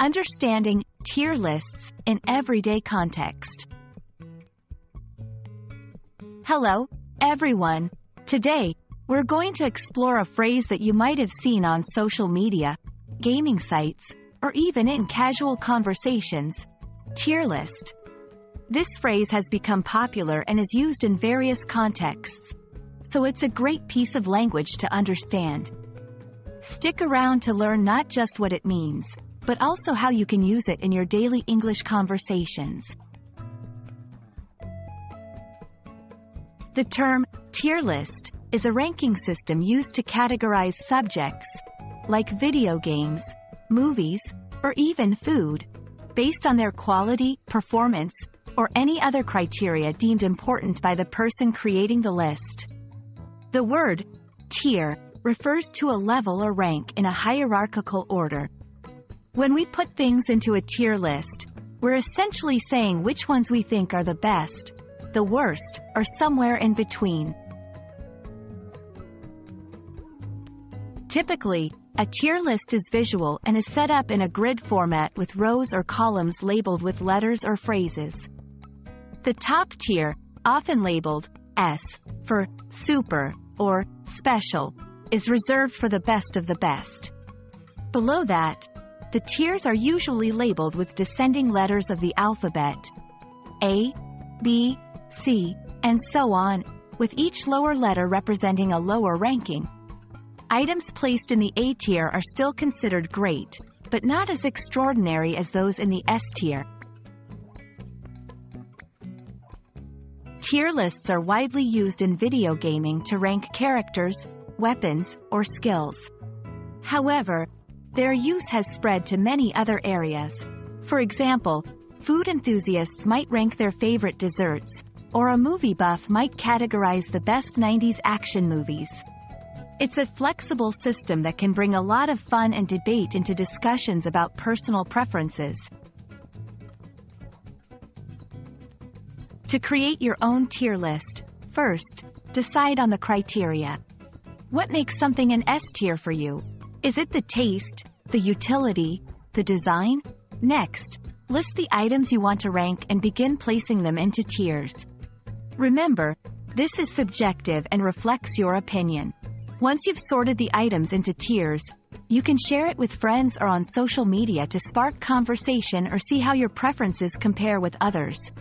Understanding tier lists in everyday context. Hello, everyone. Today, we're going to explore a phrase that you might have seen on social media, gaming sites, or even in casual conversations: tier list. This phrase has become popular and is used in various contexts, so it's a great piece of language to understand. Stick around to learn not just what it means, but also how you can use it in your daily English conversations. The term tier list is a ranking system used to categorize subjects, like video games, movies, or even food, based on their quality, performance, or any other criteria deemed important by the person creating the list. The word tier refers to a level or rank in a hierarchical order. When we put things into a tier list, we're essentially saying which ones we think are the best, the worst, or somewhere in between. Typically, a tier list is visual and is set up in a grid format with rows or columns labeled with letters or phrases. The top tier, often labeled S for super or special, is reserved for the best of the best. Below that, the tiers are usually labeled with descending letters of the alphabet: A, B, C, and so on, with each lower letter representing a lower ranking. Items placed in the A tier are still considered great, but not as extraordinary as those in the S tier. Tier lists are widely used in video gaming to rank characters, weapons, or skills. However, their use has spread to many other areas. For example, food enthusiasts might rank their favorite desserts, or a movie buff might categorize the best 90s action movies. It's a flexible system that can bring a lot of fun and debate into discussions about personal preferences. To create your own tier list, first, decide on the criteria. What makes something an S tier for you? Is it the taste, the utility, the design? Next, list the items you want to rank and begin placing them into tiers. Remember, this is subjective and reflects your opinion. Once you've sorted the items into tiers, you can share it with friends or on social media to spark conversation or see how your preferences compare with others.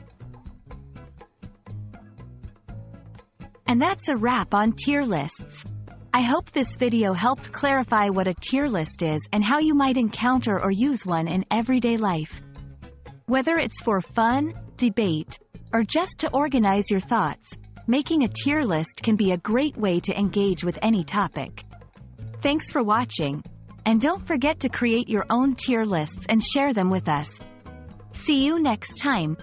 And that's a wrap on tier lists. I hope this video helped clarify what a tier list is and how you might encounter or use one in everyday life. Whether it's for fun, debate, or just to organize your thoughts, making a tier list can be a great way to engage with any topic. Thanks for watching, and don't forget to create your own tier lists and share them with us. See you next time.